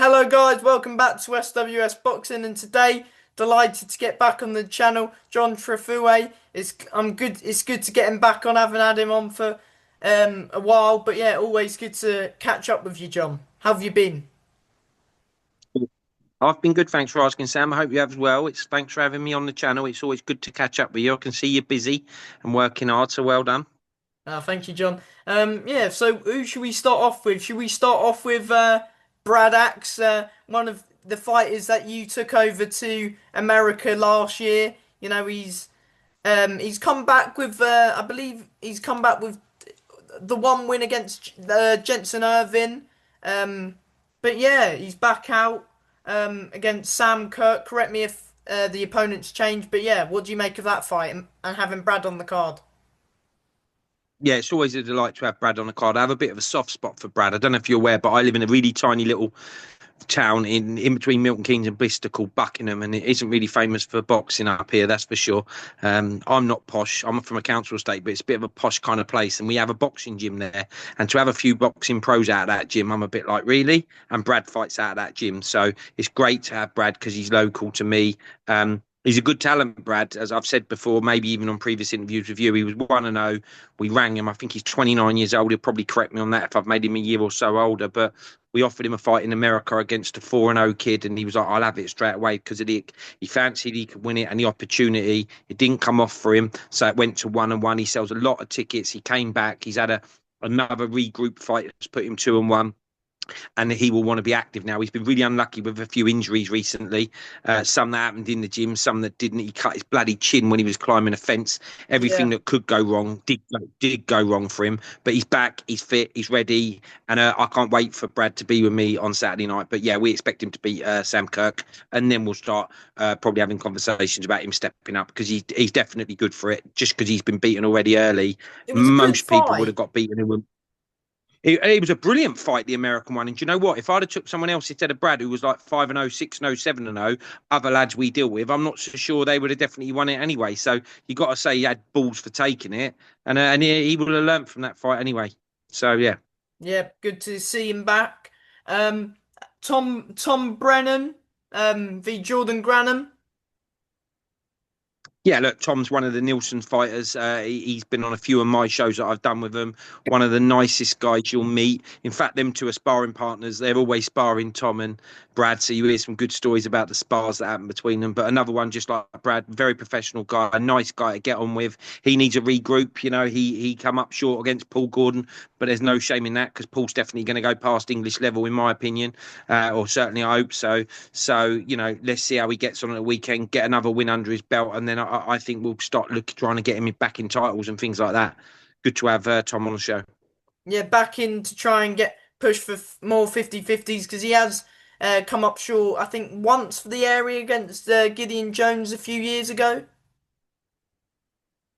Hello guys, welcome back to SWS Boxing, and today delighted to get back on the channel. John Trethewey is I'm good. It's good to get him back on. I haven't had him on for a while, but yeah, always good to catch up with you, John. How have you been? I've been good, thanks for asking, Sam. I hope you have as well. It's thanks for having me on the channel. It's always good to catch up with you. I can see you're busy and working hard, so well done. Thank you, John. Yeah. So who should we start off with? Should we start off with Brad Axe, one of the fighters that you took over to America last year? You know, he's come back with I believe he's come back with the one win against Jensen Irvin. Um, but yeah, he's back out against Sam Kirk. Correct me if the opponent's changed, but yeah, what do you make of that fight and having Brad on the card? Yeah, it's always a delight to have Brad on the card. I have a bit of a soft spot for Brad. I don't know if you're aware, but I live in a really tiny little town in between Milton Keynes and Bicester called Buckingham, and it isn't really famous for boxing up here, that's for sure. I'm not posh. I'm from a council estate, but it's a bit of a posh kind of place, and we have a boxing gym there. And to have a few boxing pros out of that gym, I'm a bit like, really? And Brad fights out of that gym, so it's great to have Brad because he's local to me. He's a good talent, Brad. As I've said before, maybe even on previous interviews with you, he was 1-0. We rang him. I think he's 29 years old. He'll probably correct me on that if I've made him a year or so older. But we offered him a fight in America against a 4-0 kid, and he was like, I'll have it straight away because he fancied he could win it and the opportunity. It didn't come off for him. So it went to 1-1. He sells a lot of tickets. He came back. He's had another regroup fight that's put him 2-1, and he will want to be active now. He's been really unlucky with a few injuries recently. Some that happened in the gym, some that didn't. He cut his bloody chin when he was climbing a fence. Everything Yeah. that could go wrong did go wrong for him. But he's back, he's fit, he's ready, and I can't wait for Brad to be with me on Saturday night. But yeah, we expect him to beat Sam Kirk, and then we'll start probably having conversations about him stepping up because he's definitely good for it. Just because he's been beaten already early, It was a good most people would fight. have got beaten in. It was a brilliant fight, the American one. And do you know what? If I'd have took someone else instead of Brad, who was like 5-0, 6-0, 7-0, other lads we deal with, I'm not so sure they would have definitely won it anyway. So you got to say he had balls for taking it, and he would have learnt from that fight anyway. So yeah. Yeah, good to see him back. Um, Tom Brennan, v Jordan Granham. Yeah, look, Tom's one of the Nielsen fighters. He's been on a few of my shows that I've done with him. One of the nicest guys you'll meet. In fact, them two are sparring partners. They're always sparring, Tom and Brad. So you hear some good stories about the spars that happen between them. But another one, just like Brad, very professional guy, a nice guy to get on with. He needs a regroup. You know, he come up short against Paul Gordon, but there's no shame in that because Paul's definitely going to go past English level, in my opinion, or certainly I hope so. So, let's see how he gets on at the weekend, get another win under his belt, and then I think we'll start trying to get him back in titles and things like that. Good to have Tom on the show. Yeah, back in to try and get push for more 50-50s because he has come up short, I think, once for the area against Gideon Jones a few years ago.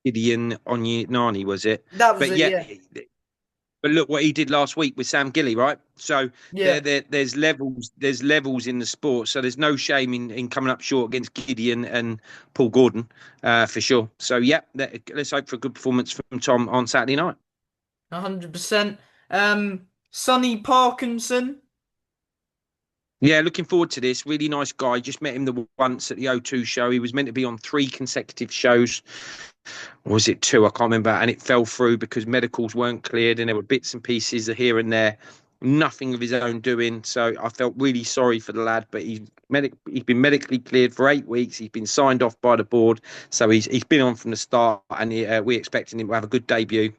Gideon Nani, was it? That was But it, yeah, yeah. but look what he did last week with Sam Gilly, right? So Yeah. there's levels in the sport. So there's no shame in coming up short against Gideon and Paul Gordon, for sure. So yeah, let's hope for a good performance from Tom on Saturday night. 100%. Sonny Parkinson. Yeah, looking forward to this. Really nice guy. Just met him the once at the O2 show. He was meant to be on 3 consecutive shows. Or was it two? I can't remember. And it fell through because medicals weren't cleared and there were bits and pieces here and there. Nothing of his own doing. So I felt really sorry for the lad, but he's been medically cleared for 8 weeks. He's been signed off by the board. So he's been on from the start, and we're expecting him to have a good debut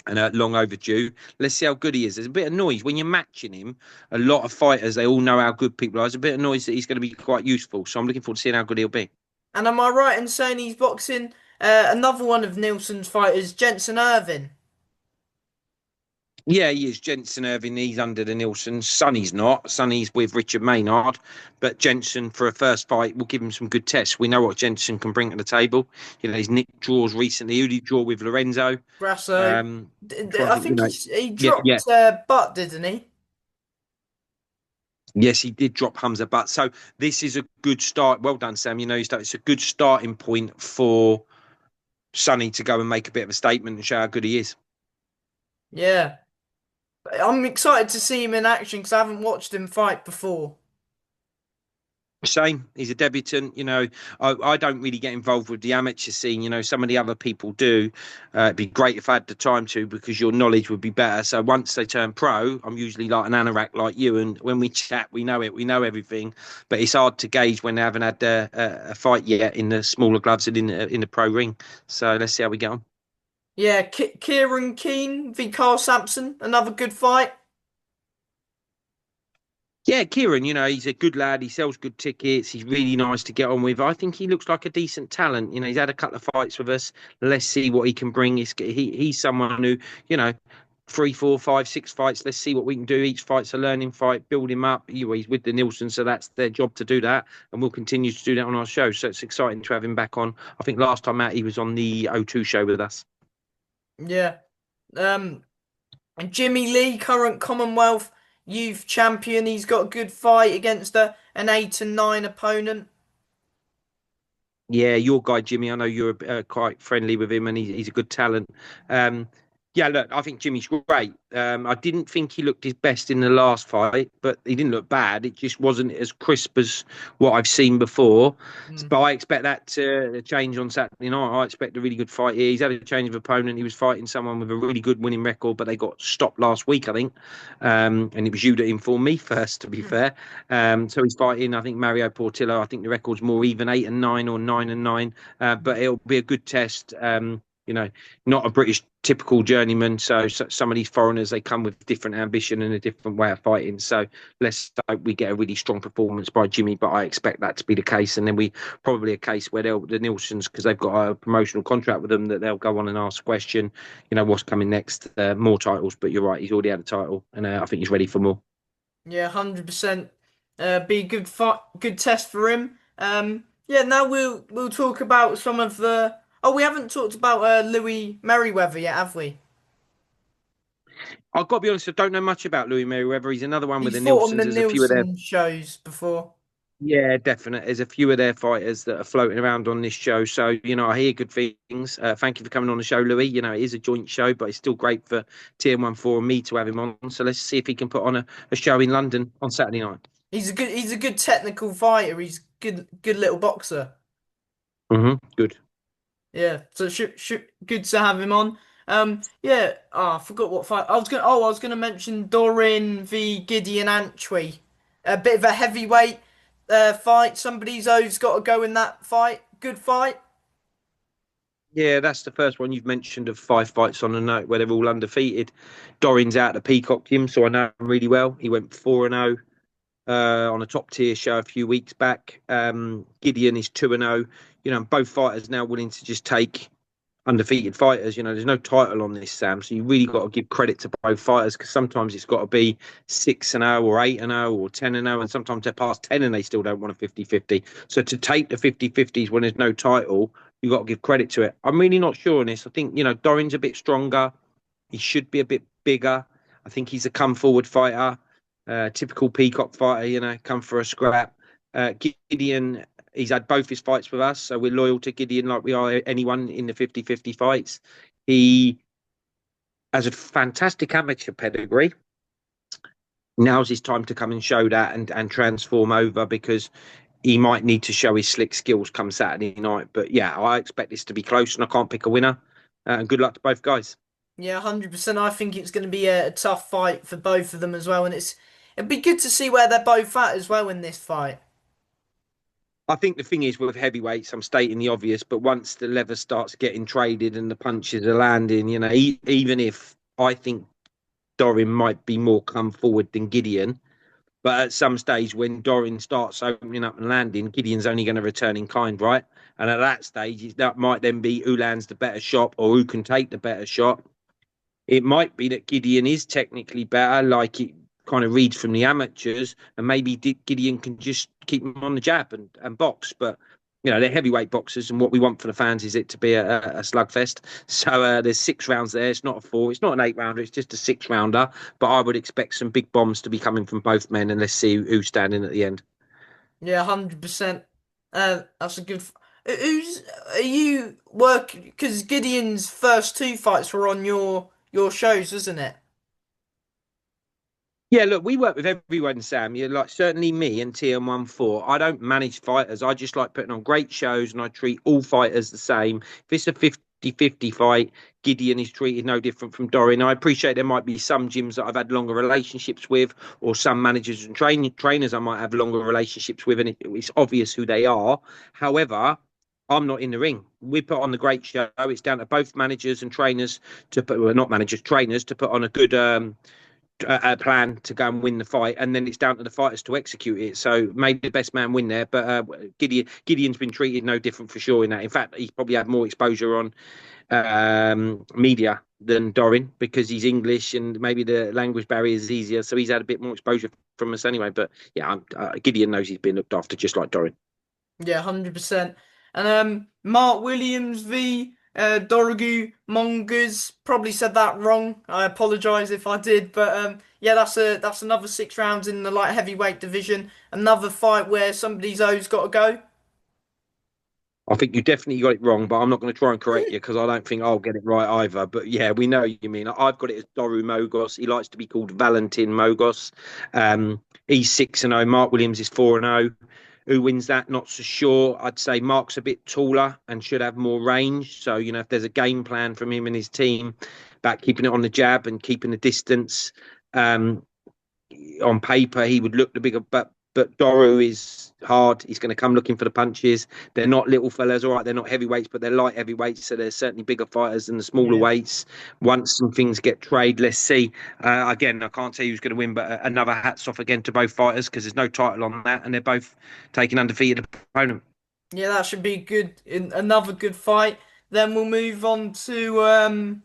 and long overdue. Let's see how good he is. There's a bit of noise when you're matching him. A lot of fighters, they all know how good people are. There's a bit of noise that he's going to be quite useful. So I'm looking forward to seeing how good he'll be. And am I right in saying he's boxing another one of Nielsen's fighters, Jensen Irvin? Yeah, he is. Jensen Irving, he's under the Nielsen. Sonny's not. Sonny's with Richard Maynard. But Jensen, for a first fight, will give him some good tests. We know what Jensen can bring to the table. He's nicked draws recently. Who did he draw with? Lorenzo. Grasso. Trying to I think, think he yeah, yeah. dropped Butt, didn't he? Yes, he did drop Hamza, but so this is a good start. Well done, Sam. It's a good starting point for Sonny to go and make a bit of a statement and show how good he is. Yeah. I'm excited to see him in action because I haven't watched him fight before. Same. He's a debutant. I don't really get involved with the amateur scene. Some of the other people do. It'd be great if I had the time to, because your knowledge would be better. So once they turn pro, I'm usually like an anorak like you, and when we chat, we know it. We know everything, but it's hard to gauge when they haven't had a fight yet in the smaller gloves and in the pro ring. So let's see how we get on. Yeah, Kieran Keane v Carl Sampson, another good fight. Yeah, Kieran, he's a good lad. He sells good tickets. He's really nice to get on with. I think he looks like a decent talent. He's had a couple of fights with us. Let's see what he can bring. He's someone who, you know, three, four, five, six fights. Let's see what we can do. Each fight's a learning fight. Build him up. He's with the Nielsen, so that's their job to do that, and we'll continue to do that on our show. So it's exciting to have him back on. I think last time out he was on the O2 show with us. Yeah. Um, and Jimmy Lee, current Commonwealth Youth Champion, he's got a good fight against an 8 and 9 opponent. Yeah, your guy Jimmy. I know you're quite friendly with him, and he's a good talent. Um, yeah, look, I think Jimmy's great. I didn't think he looked his best in the last fight, but he didn't look bad. It just wasn't as crisp as what I've seen before. Hmm. But I expect that to change on Saturday night. I expect a really good fight here. He's had a change of opponent. He was fighting someone with a really good winning record, but they got stopped last week, I think. And it was you that informed me first, to be fair. So he's fighting, I think, Mario Portillo. I think the record's more even 8 and 9 or 9 and 9. But it'll be a good test. You know, not a British typical journeyman. So some of these foreigners, they come with different ambition and a different way of fighting. So let's hope we get a really strong performance by Jimmy. But I expect that to be the case. And then we probably a case where the Nielsen's, because they've got a promotional contract with them, that they'll go on and ask a question, what's coming next, more titles. But you're right, he's already had a title, and I think he's ready for more. Yeah, 100%. Be a good fight, good test for him. Yeah, now we'll talk about some of the. Oh, we haven't talked about Louis Merriweather yet, have we? I've got to be honest, I don't know much about Louis Merriweather. He's another one with He's the fought on Nielsen's. the There's a few of their Nielsen shows before. Yeah, definitely. There's a few of their fighters that are floating around on this show. So, I hear good things. Thank you for coming on the show, Louis. It is a joint show, but it's still great for TM14 and me to have him on. So let's see if he can put on a show in London on Saturday night. He's a good technical fighter. He's good little boxer. Good. Yeah, so good to have him on. Yeah. I forgot what fight I was gonna. Oh, I was gonna mention Dorin v Gideon Antwi. A bit of a heavyweight fight. Somebody's always got to go in that fight. Good fight. Yeah, that's the first one you've mentioned of five fights on a note where they're all undefeated. Dorin's out at the Peacock Gym, so I know him really well. He went 4-0 on a top tier show a few weeks back. Gideon is 2-0. Both fighters now willing to just take undefeated fighters. There's no title on this, Sam. So you really got to give credit to both fighters, because sometimes it's got to be 6-0 or 8-0 or 10-0. And sometimes they're past 10 and they still don't want a 50-50. So to take the 50-50s when there's no title, you got to give credit to it. I'm really not sure on this. I think, Doran's a bit stronger. He should be a bit bigger. I think he's a come forward fighter, typical Peacock fighter, come for a scrap. Gideon, he's had both his fights with us, so we're loyal to Gideon like we are anyone in the 50-50 fights. He has a fantastic amateur pedigree. Now's his time to come and show that and transform over, because he might need to show his slick skills come Saturday night. But yeah, I expect this to be close, and I can't pick a winner. And good luck to both guys. Yeah, 100%. I think it's going to be a tough fight for both of them as well, and it'd be good to see where they're both at as well in this fight. I think the thing is with heavyweights, I'm stating the obvious, but once the leather starts getting traded and the punches are landing, even if I think Dorin might be more come forward than Gideon, but at some stage when Dorin starts opening up and landing, Gideon's only going to return in kind, right? And at that stage, that might then be who lands the better shot or who can take the better shot. It might be that Gideon is technically better, like it kind of reads from the amateurs, and maybe Gideon can just keep him on the jab and box. But they're heavyweight boxers, and what we want for the fans is it to be a slugfest. So there's 6 rounds there. It's not a four. It's not an 8 rounder. It's just a 6 rounder. But I would expect some big bombs to be coming from both men, and let's see who's standing at the end. Yeah, 100%. That's a good. Who's are you work? Because Gideon's first two fights were on your shows, isn't it? Yeah, look, we work with everyone, Sam. You're like certainly me and TM14. I don't manage fighters. I just like putting on great shows and I treat all fighters the same. If it's a 50-50 fight, Gideon is treated no different from Dorian. I appreciate there might be some gyms that I've had longer relationships with, or some managers and trainers I might have longer relationships with, and it's obvious who they are. However, I'm not in the ring. We put on the great show. It's down to both managers and trainers to put, well, not managers, trainers to put on a good a plan to go and win the fight, and then it's down to the fighters to execute it. So maybe the best man win there, but Gideon's been treated no different for sure in that. In fact, he's probably had more exposure on media than Dorin because he's English and maybe the language barrier is easier, so he's had a bit more exposure from us anyway. But yeah, Gideon knows he's been looked after just like Dorin. Yeah, 100%. And Mark Williams v Dorogu Mongas, probably said that wrong. I apologize if I did, but yeah, that's another 6 rounds in the light heavyweight division. Another fight where somebody's O's got to go. I think you definitely got it wrong, but I'm not going to try and correct you because I don't think I'll get it right either. But yeah, we know you mean. I've got it as Doru Mogos. He likes to be called Valentin Mogos. He's 6-0. Mark Williams is 4-0. Who wins that? Not so sure. I'd say Mark's a bit taller and should have more range. So, if there's a game plan from him and his team about keeping it on the jab and keeping the distance, um, on paper he would look the bigger, but Doru is hard. He's going to come looking for the punches. They're not little fellas, all right. They're not heavyweights, but they're light heavyweights, so they're certainly bigger fighters than the smaller Yeah. weights. Once some things get trade, let's see. Again, I can't tell you who's going to win, but another hats off again to both fighters because there's no title on that, and they're both taking undefeated opponent. Yeah, that should be good. Another good fight. Then we'll move on to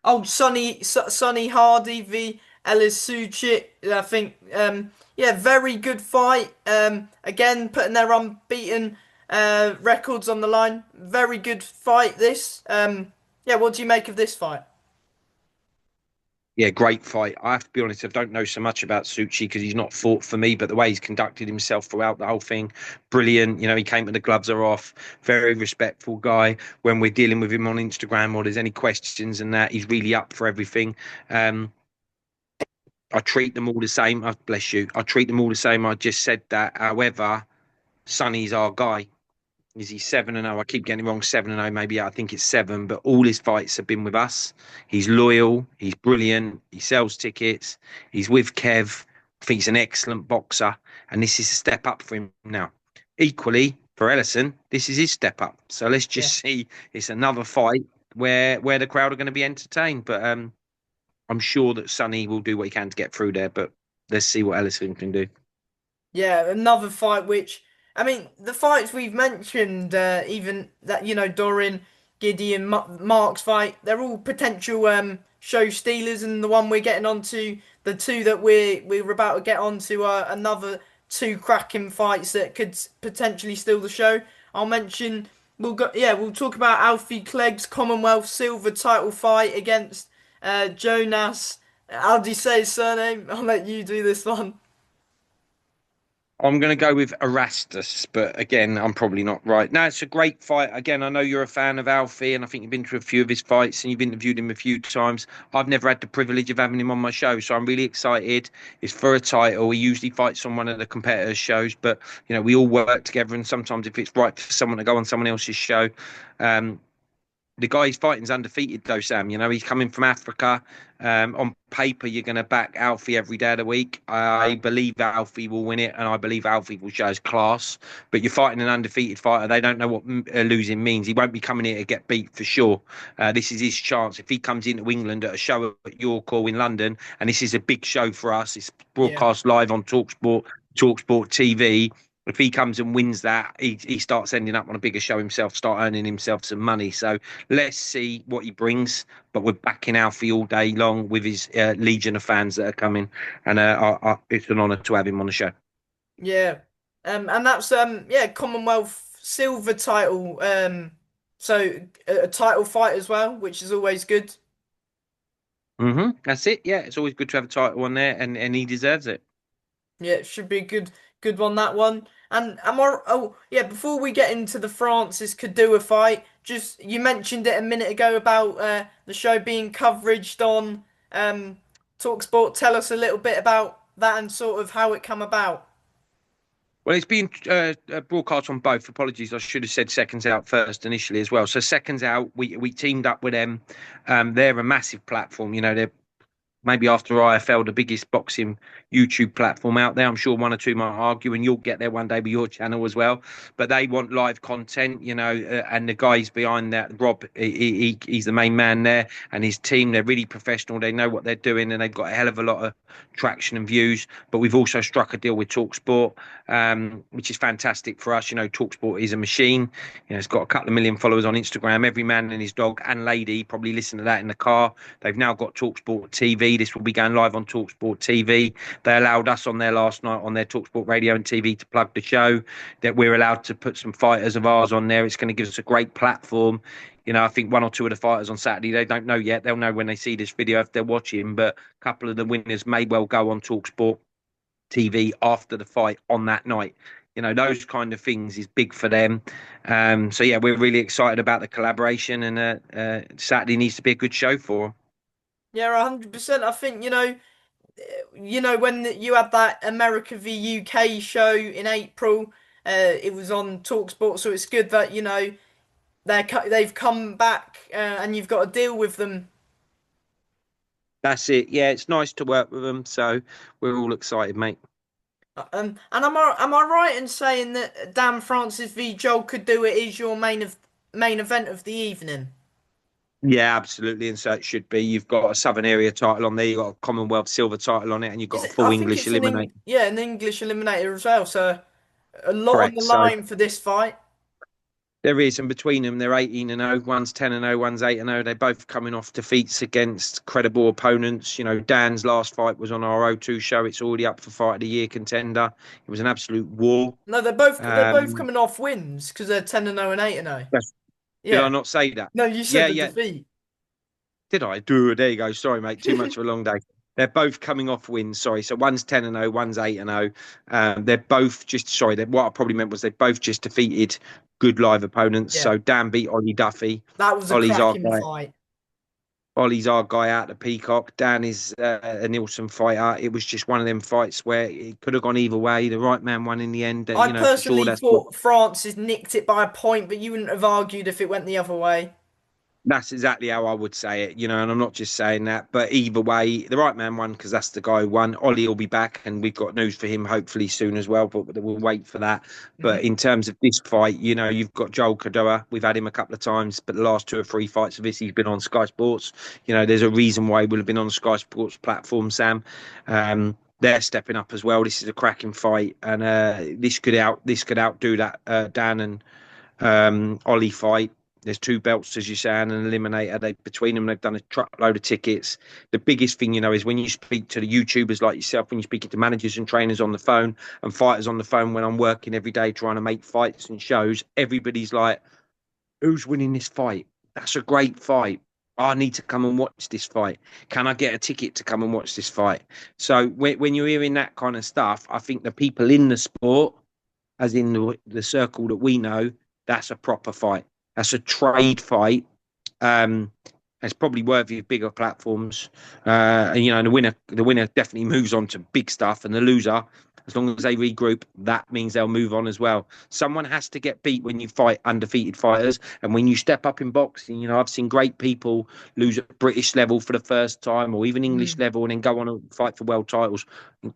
oh, Sonny Hardy v Ellis Suchit. I think yeah, very good fight. Again, putting their unbeaten records on the line. Very good fight this. Yeah, what do you make of this fight? Yeah, great fight. I have to be honest, I don't know so much about Suchi because he's not fought for me, but the way he's conducted himself throughout the whole thing, brilliant. He came when the gloves are off, very respectful guy. When we're dealing with him on Instagram or there's any questions and that, he's really up for everything. Um, I treat them all the same. Bless you. I treat them all the same. I just said that. However, Sonny's our guy. Is he 7-0? I keep getting it wrong. 7-0, maybe. I think it's 7. But all his fights have been with us. He's loyal. He's brilliant. He sells tickets. He's with Kev. I think he's an excellent boxer, and this is a step up for him now. Equally for Ellison, this is his step up. So let's Yeah. just see. It's another fight where the crowd are going to be entertained. But I'm sure that Sonny will do what he can to get through there. But let's see what Ellison can do. Yeah, another fight which, I mean, the fights we've mentioned, even that, Dorin, Gideon, Mark's fight, they're all potential show stealers, and the one we're getting onto, the two that we're about to get onto are another two cracking fights that could potentially steal the show. I'll mention we'll talk about Alfie Clegg's Commonwealth silver title fight against Jonas. How do you say his surname? I'll let you do this one. I'm going to go with Erastus, but again, I'm probably not right. No, it's a great fight. Again, I know you're a fan of Alfie, and I think you've been to a few of his fights and you've interviewed him a few times. I've never had the privilege of having him on my show, so I'm really excited. It's for a title. He usually fights on one of the competitors' shows, but we all work together, and sometimes if it's right for someone to go on someone else's show, um, the guy he's fighting is undefeated, though, Sam. He's coming from Africa. On paper, you're going to back Alfie every day of the week. I believe Alfie will win it, and I believe Alfie will show his class. But you're fighting an undefeated fighter. They don't know what losing means. He won't be coming here to get beat for sure. This is his chance. If he comes into England at a show at York or in London, and this is a big show for us, it's Yeah. broadcast live on Talksport TV. If he comes and wins that, he starts ending up on a bigger show himself, start earning himself some money. So let's see what he brings. But we're backing Alfie all day long with his legion of fans that are coming, and it's an honour to have him on the show. Yeah. And that's yeah, Commonwealth silver title. So a title fight as well, which is always good. That's it. Yeah, it's always good to have a title on there, and he deserves it. Yeah, it should be a good one, that one. And oh yeah, before we get into the Francis Kadua fight, you mentioned it a minute ago about the show being coveraged on Talksport. Tell us a little bit about that and sort of how it come about. Well, it's been broadcast on both. Apologies, I should have said Seconds Out first initially as well. So Seconds Out, we teamed up with them. They're a massive platform. You know, they're maybe after IFL, the biggest boxing YouTube platform out there. I'm sure one or two might argue, and you'll get there one day with your channel as well. But they want live content, you know, and the guys behind that, Rob, he's the main man there, and his team, they're really professional. They know what they're doing, and they've got a hell of a lot of traction and views. But we've also struck a deal with Talksport, which is fantastic for us. You know, Talksport is a machine. You know, it's got a couple of million followers on Instagram. Every man and his dog and lady probably listen to that in the car. They've now got Talksport TV. This will be going live on Talksport TV. They allowed us on there last night on their Talksport radio and TV to plug the show. That we're allowed to put some fighters of ours on there. It's going to give us a great platform. You know, I think one or two of the fighters on Saturday, they don't know yet. They'll know when they see this video if they're watching. But a couple of the winners may well go on Talksport TV after the fight on that night. You know, those kind of things is big for them. So yeah, we're really excited about the collaboration, and Saturday needs to be a good show for them. Yeah, 100%. I think, when you had that America v UK show in April, it was on Talksport, so it's good that, they've come back and you've got to deal with them. That's it. Yeah, it's nice to work with them. So we're all excited, mate. And am I right in saying that Dan Francis v Joel Kouda is your main event of the evening? Yeah, absolutely. And so it should be. You've got a Southern Area title on there, you've got a Commonwealth Silver title on it, and you've Is got a it? full I think English it's eliminate. an English eliminator as well. So a lot on the Correct. So line for this fight. there is, and between them, they're 18-0. One's 10-0, one's 8-0. They're both coming off defeats against credible opponents. You know, Dan's last fight was on our O2 show. It's already up for Fight of the Year contender. It was an absolute war. No, they're both Um, coming off wins because they're 10-0 and 8-0. did I Yeah. not say that? No, you said Yeah, the yeah. defeat. Did I? Do there you go. Sorry, mate. Too much of a long day. They're both coming off wins. Sorry. So one's 10-0, one's 8-0. They're both just sorry. What I probably meant was they both just defeated good live opponents. Yeah, So Dan beat Ollie Duffy. that was a Ollie's our cracking guy. fight. Ollie's our guy out of Peacock. Dan is a Nielsen fighter. It was just one of them fights where it could have gone either way. The right man won in the end. I You know, for sure. personally That's what thought Francis nicked it by a point, but you wouldn't have argued if it went the other way. That's exactly how I would say it, you know, and I'm not just saying that, but either way, the right man won because that's the guy who won. Ollie will be back, and we've got news for him hopefully soon as well, but we'll wait for that. But Hmm. in terms of this fight, you know, you've got Joel Kouda. We've had him a couple of times, but the last two or three fights of this, he's been on Sky Sports. You know, there's a reason why he will have been on the Sky Sports platform, Sam. They're stepping up as well. This is a cracking fight, and this could outdo that Dan and Ollie fight. There's two belts, as you say, and an eliminator. They between them, they've done a truckload of tickets. The biggest thing, you know, is when you speak to the YouTubers like yourself, when you speak to managers and trainers on the phone and fighters on the phone. When I'm working every day trying to make fights and shows, everybody's like, "Who's winning this fight? That's a great fight. I need to come and watch this fight. Can I get a ticket to come and watch this fight?" So when you're hearing that kind of stuff, I think the people in the sport, as in the circle that we know, that's a proper fight. That's a trade fight. Um, it's probably worthy of bigger platforms. And, you know, the winner definitely moves on to big stuff, and the loser, as long as they regroup, that means they'll move on as well. Someone has to get beat when you fight undefeated fighters, and when you step up in boxing, you know, I've seen great people lose at British level for the first time, or even English level, and then go on and fight for world titles.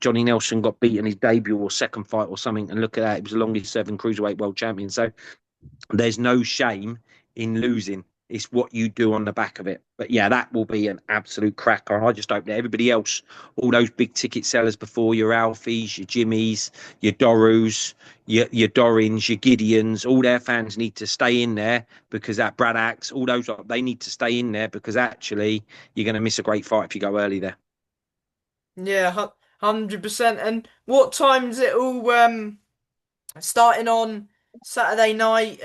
Johnny Nelson got beaten his debut or second fight or something, and look at that, he was the longest serving cruiserweight world champion. So there's no shame in losing. It's what you do on the back of it. But yeah, that will be an absolute cracker. I just hope that everybody else, all those big ticket sellers before, your Alfies, your Jimmies, your Dorus, your Dorins, your Gideons, all their fans need to stay in there, because that Brad Axe, all those, they need to stay in there, because actually you're going to miss a great fight if you go early there. Yeah, 100%. And what time's it all starting on Saturday night?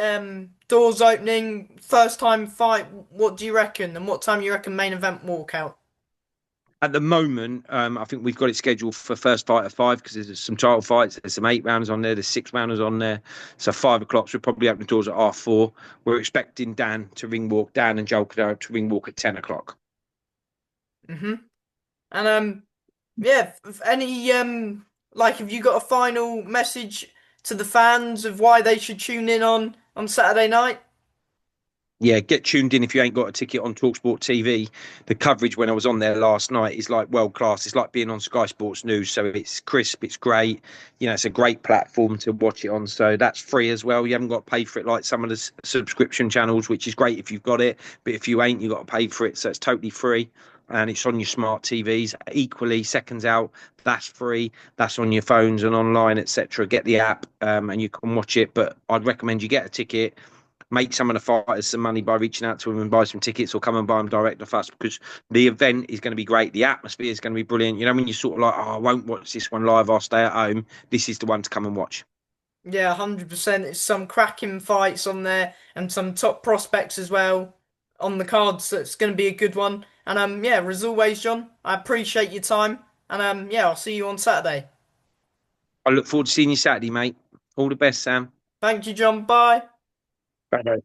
Doors opening, first time fight. What do you reckon? And what time you reckon main event walkout? At the moment, I think we've got it scheduled for first fight at five, because there's some title fights. There's some 8 rounds on there. There's 6 rounders on there. So 5 o'clock. So we'll probably open the doors at half 4. We're expecting Dan and Joel Kouda to ring walk at 10 o'clock. Hmm. And yeah, any like, have you got a final message to the fans of why they should tune in on Saturday night? Yeah, get tuned in if you ain't got a ticket on Talksport TV. The coverage when I was on there last night is like world class. It's like being on Sky Sports News. So it's crisp, it's great. You know, it's a great platform to watch it on. So that's free as well. You haven't got to pay for it like some of the subscription channels, which is great if you've got it. But if you ain't, you've got to pay for it. So it's totally free. And it's on your smart TVs. Equally, seconds out, that's free. That's on your phones and online, etc. Get the app, and you can watch it. But I'd recommend you get a ticket, make some of the fighters some money by reaching out to them and buy some tickets, or come and buy them direct off us, because the event is going to be great. The atmosphere is going to be brilliant. You know, when you're sort of like, oh, I won't watch this one live, I'll stay at home. This is the one to come and watch. Yeah, 100%. It's some cracking fights on there and some top prospects as well on the cards. So it's going to be a good one. And yeah, as always, John, I appreciate your time. And yeah, I'll see you on Saturday. I look forward to seeing you Saturday, mate. All the best, Sam. Thank you, John. Bye. Bye.